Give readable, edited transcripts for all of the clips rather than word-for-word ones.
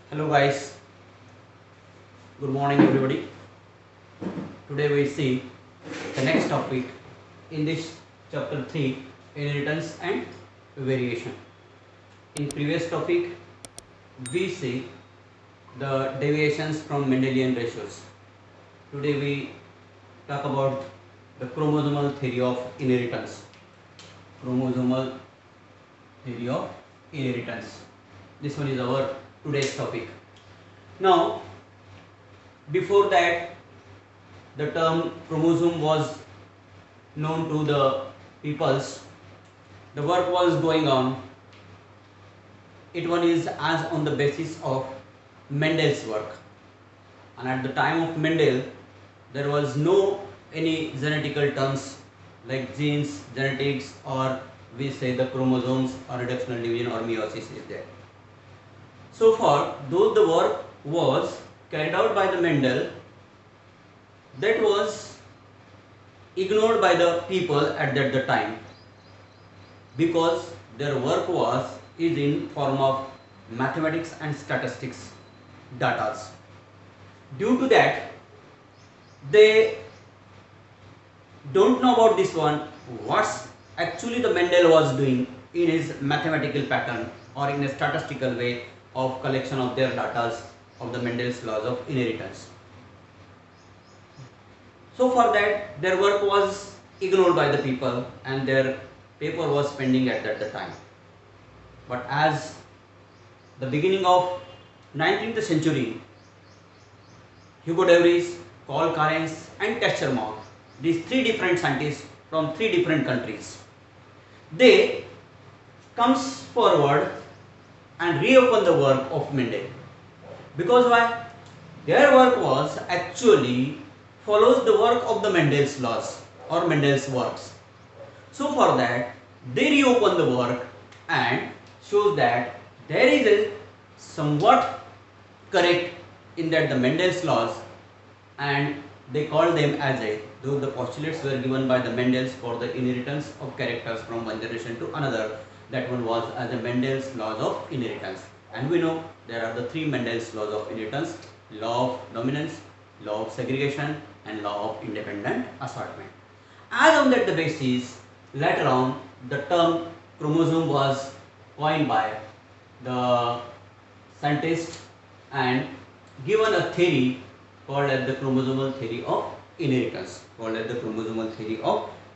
Hello guys, good morning everybody. Today we see the next topic in this chapter 3, inheritance and variation. In previous topic we see the deviations from Mendelian ratios. Today we talk about the chromosomal theory of inheritance. Chromosomal theory of inheritance. This one is our today's topic. Now before that, the term chromosome was known to the peoples. The work was going on. It one is as on the basis of Mendel's work. And at the time of Mendel, there was no any genetical terms like genes, genetics, or we say the chromosomes or reductional division or meiosis is there. So far, though the work was carried out by the Mendel, that was ignored by the people at that time because their work is in form of mathematics and statistics data. Due to that, they don't know about this one, what's actually the Mendel was doing in his mathematical pattern or in a statistical way of collection of their data of the Mendel's laws of inheritance. So for that, their work was ignored by the people and their paper was pending at that time. But as the beginning of 19th century, Hugo de Vries, Carl Carens and Testermark, these three different scientists from three different countries, they comes forward and reopen the work of Mendel. Because why? Their work was actually follows the work of the Mendel's laws or Mendel's works. So for that, they reopen the work and shows that there is a somewhat correct in that the Mendel's laws, and they call them as a, though the postulates were given by the Mendel's for the inheritance of characters from one generation to another, that one was as a Mendel's laws of inheritance. And we know there are the three Mendel's laws of inheritance: law of dominance, law of segregation, and law of independent assortment. As on that the basis, later on the term chromosome was coined by the scientist and given a theory called as the chromosomal theory of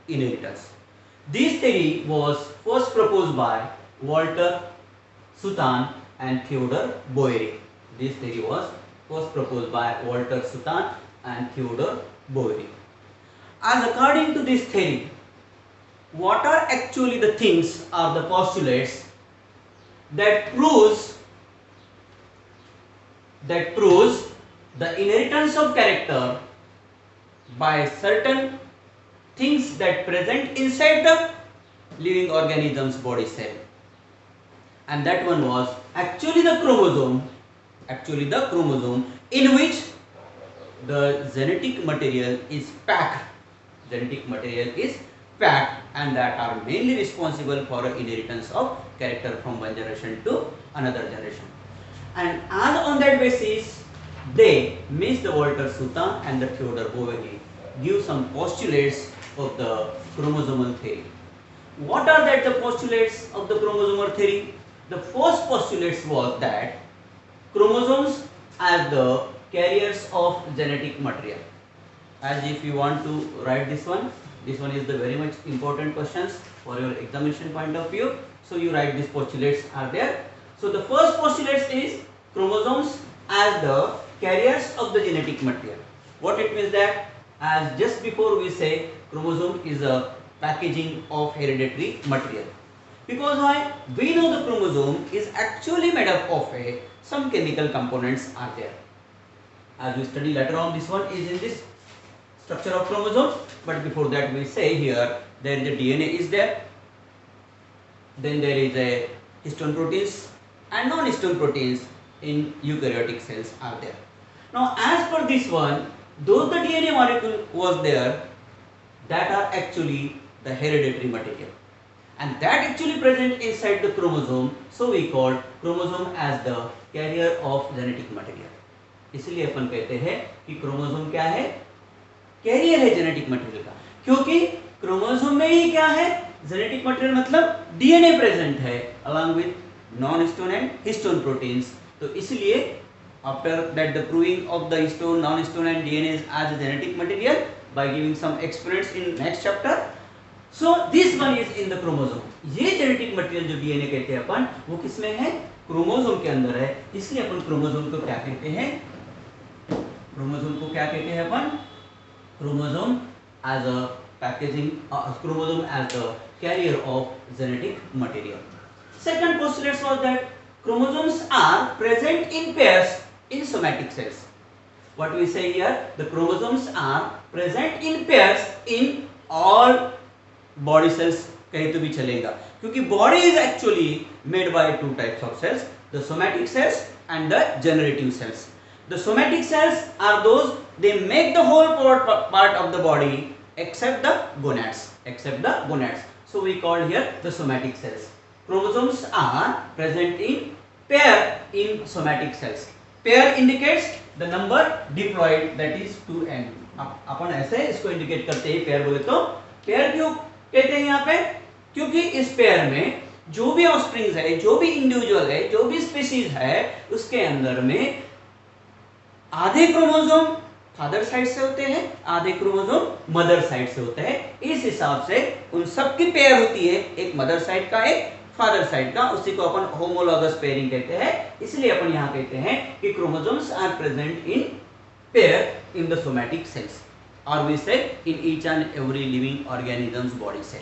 inheritance. This theory was first proposed by Walter Sutan and Theodor Boeri. This theory was first proposed by Walter Sutan and Theodor Boeri. As according to this theory, what are actually the things or the postulates that proves the inheritance of character by certain things that present inside the living organism's body cell, and that one was actually the chromosome in which the genetic material is packed, and that are mainly responsible for inheritance of character from one generation to another generation. And as on that basis, they, means the Walter Sutan and the Theodor Boeri, give some postulates of the chromosomal theory. What are that the postulates of the chromosomal theory? The first postulates was that chromosomes as the carriers of genetic material. As if you want to write this one is the very much important questions for your examination point of view. So you write these postulates are there. So the first postulate is chromosomes as the carriers of the genetic material. What it means that, as just before we say chromosome is a packaging of hereditary material. Because why? We know the chromosome is actually made up of some chemical components are there. As we study later on, this one is in this structure of chromosome, but before that we say here there is a DNA is there, then there is a histone proteins and non-histone proteins in eukaryotic cells are there. Now as per this one, though the DNA molecule was there, that are actually the hereditary material, and that actually present inside the chromosome, so we call chromosome as the career of genetic material. इसलिए अपन कहते हैं कि chromosome क्या है, career है genetic material का, क्योंकि chromosome में ही क्या है, जेनेटिक मटेरियल मतलब डीएनए प्रेजेंट है along with non histone and histone proteins. तो इसलिए after that the proving of the histone, non histone and DNA as genetic material by giving some experiments in next chapter, so this one is in the chromosome। ये genetic material जो DNA कहते हैं अपन, वो किसमें है, chromosome के अंदर है। इसलिए अपन क्रोमोसोम को क्या कहते हैं, क्रोमोसोम को क्या कहते हैं अपन, chromosome as a packaging, chromosome as the carrier of genetic material. Second postulate was that chromosomes are present in pairs in somatic cells। What we say here, the chromosomes are present in pairs in all body cells, कहे तो भी चलेगा, क्योंकि body is actually made by two types of cells, the somatic cells and the generative cells। The somatic cells are those, they make the whole part of the body except the gonads, except the gonads, so we call here the somatic cells। Chromosomes are present in pair in somatic cells। Pair indicates the number diploid, that is 2n। अपन ऐसे इसको indicate करते हैं pair बोले तो। Pair क्यों कहते हैं यहाँ पे, क्योंकि इस पेयर में जो भी ऑफस्प्रिंग्स है, जो भी इंडिविजुअल है, जो भी स्पीशीज है, उसके अंदर में आधे क्रोमोसोम फादर साइड से होते हैं, आधे क्रोमोसोम मदर साइड से होते हैं। इस हिसाब से उन सब की पेयर होती है, एक मदर साइड का, एक फादर साइड का, उसी को अपन होमोलॉगस पेयरिंग कहते हैं। इसलिए अपन यहाँ कहते हैं कि chromosomes are present in pair in the somatic cells, और we say in each and every living organism's body cell.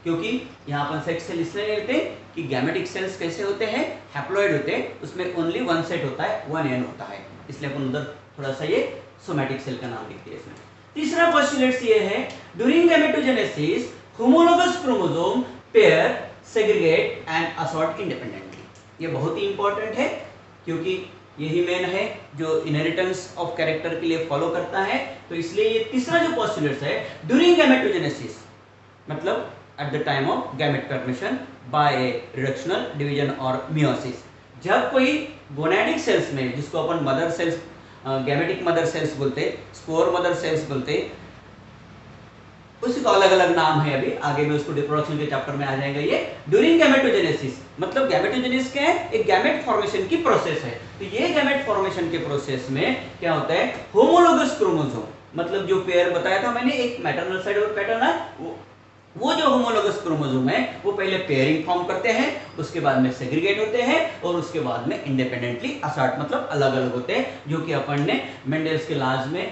क्योंकि यहाँ अपन सेक्स सेल इसलिए लेते हैं कि गैमेटिक सेल्स कैसे होते हैं, हैप्लॉइड होते हैं, उसमें ओनली वन सेट होता है, वन एन होता है, इसलिए अपन उधर थोड़ा सा ये सोमैटिक सेल का नाम लिखते हैं इसमें। तीसरा पोस्टुलेट ये है, during gametogenesis homologous chromosome pair segregate and assort independently. ये बहुत ही इंपॉर्टेंट है, क्योंकि यही मेन है जो इनहेरिटेंस ऑफ कैरेक्टर के लिए फॉलो करता है। तो इसलिए ये तीसरा जो पोस्टुलेट है, ड्यूरिंग गैमेटोजेनेसिस मतलब at the time of gamete formation by a reductional division और मियोसिस। जब कोई गोनाडिक सेल्स में, जिसको अपन mother cells, gametic mother cells बोलते, स्पोर मदर सेल्स बोलते, उसका अलग अलग नाम है, अभी आगे में उसको रिप्रोडक्शन के चैप्टर में आ जाएगा। ये ड्यूरिंग गैमेटोजेनेसिस मतलब गैमेटोजेनेसिस क्या है, एक गैमेट फॉर्मेशन की प्रोसेस है। तो ये गैमेट फॉर्मेशन के प्रोसेस में क्या होता है, होमोलॉगस क्रोमोसोम मतलब जो पेयर बताया था मैंने, एक मैटरनल साइड और पैटर्नल, वो जो होमोलॉगस क्रोमोसोम है वो पहले पेयरिंग फॉर्म करते हैं, उसके बाद में सेग्रीगेट होते हैं, और उसके बाद में इंडिपेंडेंटली असॉर्ट मतलब अलग अलग होते हैं, जो कि अपन ने मेंडल्स के लॉज में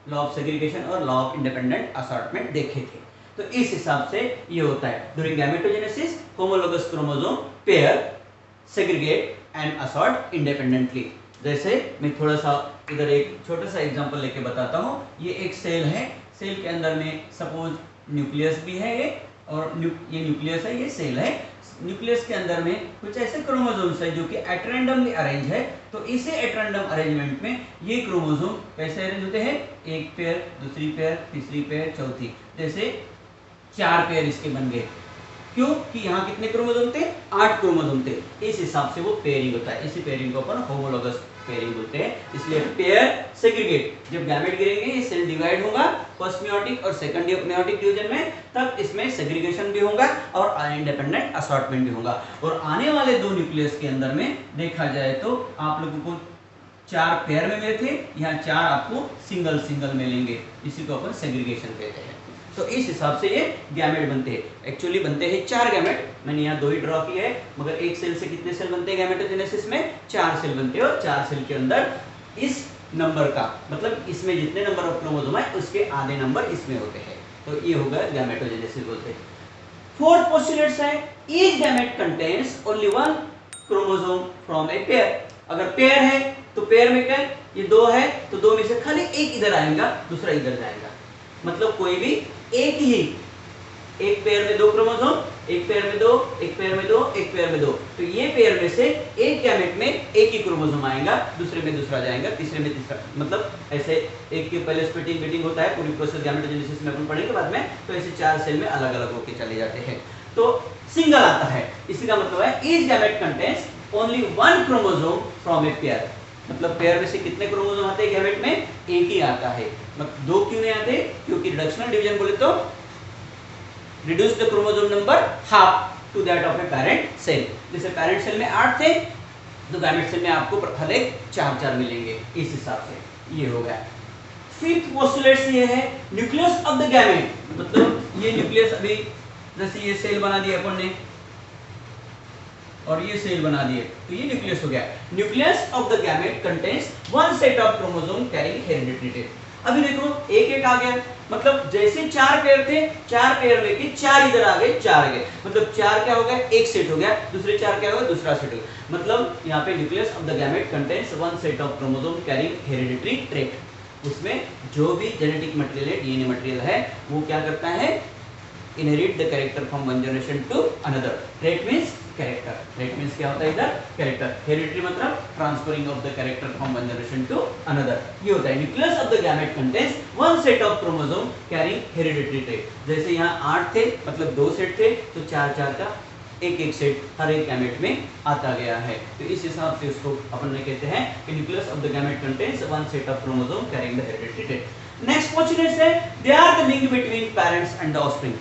लॉ ऑफ सेग्रीगेशन और लॉ ऑफ इंडिपेंडेंट असॉर्टमेंट देखे थे। तो इस हिसाब से ये होता है, during gametogenesis homologous chromosome pair segregate and assort independently. जैसे मैं थोड़ा सा इधर एक छोटा सा एग्जांपल लेके बताता हूँ। ये एक सेल है, सेल के अंदर में सपोज न्यूक्लियस भी है ये, और ये न्यूक्लियस है, ये सेल है। न्यूक्लियस के अंदर में कुछ ऐसे क्रोमोसोम्स है जो कि एट रैंडमली अरेंज है। तो इसे एट रैंडम अरेंजमेंट में ये क्रोमोसोम कैसे अरेंज होते हैं, एक पेयर, दूसरी पेयर, तीसरी पेयर, चौथी, जैसे 4 पेयर इसके बन गए। क्यों कि यहाँ कितने क्रोमोसोम थे, 8 क्रोमोसोम थे। इस हिसाब से वो पेयरिंग होता है, इसी पेयरिंग को अपन होमोलॉगस पेयरिंग बोलते हैं। इसलिए पेयर सेग्रीगेट, जब गैमेट गिरेंगे ये सेल डिवाइड होगा फर्स्ट मेयोटिक और सेकंड मेयोटिक डिवीजन में, तब इसमें सेग्रीगेशन भी होगा और इंडिपेंडेंट असॉर्टमेंट भी होगा। और आने वाले 2 न्यूक्लियस के अंदर में देखा जाए तो आप लोगों को 4 पेयर में मिले थे, यहाँ 4 आपको सिंगल सिंगल मिलेंगे, इसी को अपन सेग्रीगेशन कहते हैं। तो इस हिसाब से ये गैमेट बनते हैं। एक्चुअली बनते हैं 4 गैमेट, मैंने यहाँ 2 ही ड्रॉ किए हैं, मगर एक सेल से कितने सेल बनते हैं गैमेटोजेनेसिस में, 4 सेल बनते हैं। और 4 सेल के अंदर इस नंबर का मतलब इसमें जितने नंबर ऑफ क्रोमोसोम है उसके आधे नंबर इसमें होते हैं। तो ये होगा गैमेटोजेनेसिस बोलते हैं। फोर्थ पोस्टुलेट है, each gamete contains only 1 chromosome from a pair. अगर पेयर है तो पेयर में क्या है, ये 2 है तो 2 में से खाली एक इधर आएगा, दूसरा इधर जाएगा। मतलब कोई भी एक ही, एक पेयर में 2 क्रोमोसोम, एक पेयर में 2, एक पेयर में 2, एक पेयर में 2। तो ये पेयर में से एक गैमेट में एक ही क्रोमोसोम आएगा, दूसरे में दूसरा जाएगा, तीसरे में तीसरा, मतलब ऐसे एक के पहले स्प्लिटिंग बीटिंग होता है, पूरी प्रोसेस गैमेटोजेनेसिस में अपन पढ़ेंगे बाद में। तो ऐसे 4 सेल में अलग अलग होके चले जाते हैं, तो सिंगल आता है। इसी का मतलब है each gamete contains only one chromosome from a pair, मतलब पेयर में से कितने क्रोमोसोम आते हैं गैमेट में, एक ही आता है। मतलब दो क्यों नहीं आते, क्योंकि रिडक्शनल डिवीजन बोले तो reduce the chromosome number half to that of a parent cell. जैसे पेरेंट सेल में 8 थे तो गैमेट सेल में आपको हर एक 4 मिलेंगे, इस हिसाब से ये हो गया। फिफ्थ पोस्टुलेट ये है न्यूक्लियस ऑफ द गैमेट, मतलब ये न्यूक्लियस, अभी जैसे ये सेल बना दिया अपन ने और ये सेल बना दिए तो ये न्यूक्लियस हो गया। Nucleus of the gamete contains one set of chromosome carrying hereditary trait. अभी देखो एक एक आ गया, मतलब जैसे 4 पेयर थे, 4 पेयर में के 4 इधर आ गए, 4 आ गए, मतलब 4 क्या हो गया, एक सेट हो गया, दूसरे 4 क्या हो गया, दूसरा सेट हो गया। मतलब यहाँ पे nucleus of the gamete contains one set of chromosome carrying hereditary trait. उसमें जो भी जेनेटिक मटेरियल है, डीएनए मटेरियल है, वो क्या करता है, inherit the character from one generation to another. Trait means character, trait means क्या होता है इधर, कैरेक्टर। हेरिडिटरी मतलब transferring of the character from one generation to another, ये होता है। Nucleus of the gamete contains one set of chromosome carrying hereditary trait. जैसे यहाँ 8 थे, मतलब 2 सेट थे, तो 4 का एक सेट हर एक गैमेट में आता गया है। तो इस हिसाब से उसको अपन ने कहते हैं कि nucleus of the gamete contains one set of chromosome carrying the hereditary trait. Next postulate है they are the link between parents and the offspring.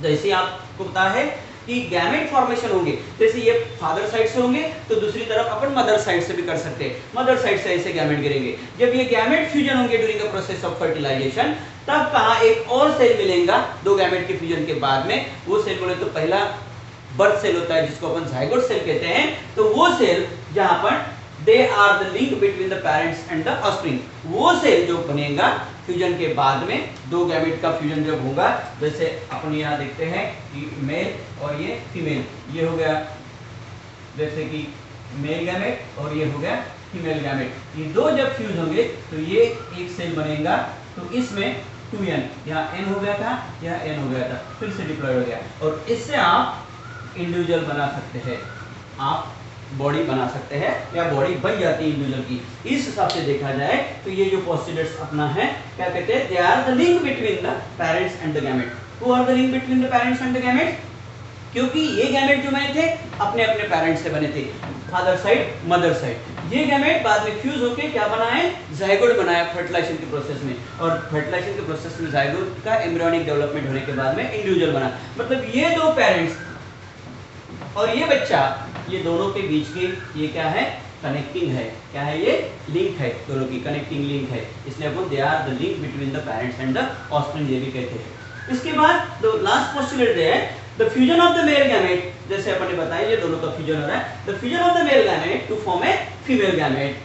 जैसे आपको पता है कि गैमेट फॉर्मेशन होंगे, जैसे ये फादर साइड से होंगे तो दूसरी तरफ अपन मदर साइड से भी कर सकते हैं, मदर साइड से ऐसे गैमेट गिरेंगे। जब ये गैमेट फ्यूजन होंगे during the process of fertilisation, तब कहाँ एक और सेल मिलेगा दो गैमेट के फ्यूजन के बाद में। वो सेल बोले तो पहला बर्थ सेल होता है जिसको अपन जाइगोट सेल कहते हैं। तो वो सेल जहां पर they are the link between the parents and the offspring, वो सेल जो बनेगा फ्यूजन के बाद में, दो गैमेट का फ्यूजन जब होगा, जैसे अपन यहाँ देखते हैं कि मेल और ये फीमेल, ये हो गया जैसे कि मेल गैमेट और ये हो गया फीमेल गैमेट, ये दो जब फ्यूज होंगे तो ये एक सेल बनेगा। तो इसमें 2n, यहाँ n हो गया था, यहाँ n हो गया था, फिर से डिप्लॉय हो गया, और इससे आप इंडिविजुअल बना सकते हैं, आप बॉडी बना सकते हैं या बॉडी बन जाती है इंडिविजुअल की। इस हिसाब से देखा जाए तो ये जो पोस्टुलेट्स अपना है, क्या कहते हैं, they are the link between the parents and the gamete. Who are the link between the parents and the gamete, क्योंकि ये गैमेट जो बने थे अपने अपने पेरेंट्स से बने थे, फादर साइड मदर साइड। ये गैमेट बाद में फ्यूज होके क्या बना है, जाइगोट बनाया फर्टिलाइजेशन के प्रोसेस में, और फर्टिलाइजेशन के प्रोसेस में जाइगोट का एम्ब्रियोनिक डेवलपमेंट होने के बाद में इंडिविजुअल बना। मतलब ये दो पेरेंट्स और ये बच्चा, ये दोनों के बीच के ये क्या है, कनेक्टिंग है, क्या है, ये लिंक है, दोनों की कनेक्टिंग लिंक है, इसलिए अपन they are the link between the parents and the offspring, ये भी कहते हैं। इसके बाद द लास्ट पोस्टुलेट है the fusion of the male gamete. जैसे अपन ने बताया ये दोनों का फ्यूजन हो रहा है, the fusion of the male gamete to form a female gamete,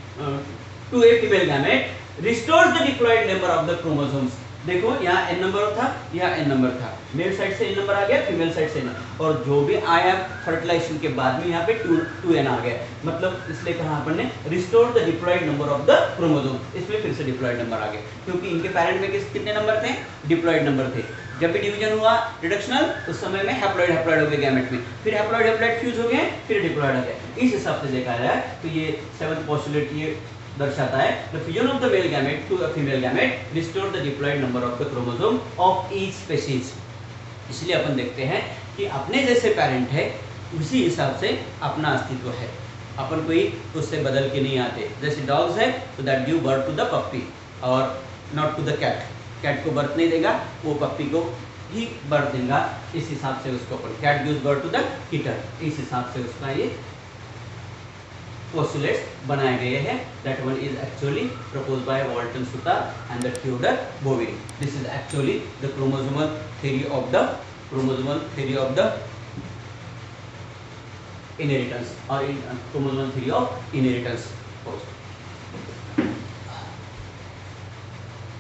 to a female gamete restores the diploid number of the chromosomes. देखो यहाँ n नंबर था, यहाँ n नंबर था, मेल साइड से n नंबर आ गया, फीमेल साइड से n, और जो भी आया फर्टिलाइजेशन के बाद में यहाँ पे 2n आ गया। मतलब इसलिए कहा अपन ने restore the diploid number of the chromosome, इसमें फिर से डिप्लॉयड नंबर आ गया, क्योंकि इनके पेरेंट में कितने नंबर थे, डिप्लॉयड नंबर थे। जब भी डिवीजन हुआ रिडक्शनल, उस समय में हैप्लॉयड हो गए गैमेट में, फिर हैप्लॉयड फ्यूज हो गए, फिर डिप्लॉयड हो गए। इस हिसाब से देखा जाए तो ये 7th पोस्टुलेट ये दर्शाता है the fusion of the male gamete to a female gamete restore the diploid number of the chromosome of each species. इसलिए अपन देखते हैं कि अपने जैसे पेरेंट है उसी हिसाब से अपना अस्तित्व है, अपन कोई उससे बदल के नहीं आते। जैसे डॉग्स है तो that give birth to the puppy और not to the cat, cat को बर्थ नहीं देगा, वो पप्पी को ही बर्थ देगा, इस हिसाब से उसको अपन cat gives birth to the kitten, इस हिसाब से उसका ये पोस्टुलेट्स बनाए गए हैं। That one is actually proposed by Walton Suter and the Theodore Boveri. This is actually the chromosomal theory of the inheritance or chromosomal theory of inheritance post.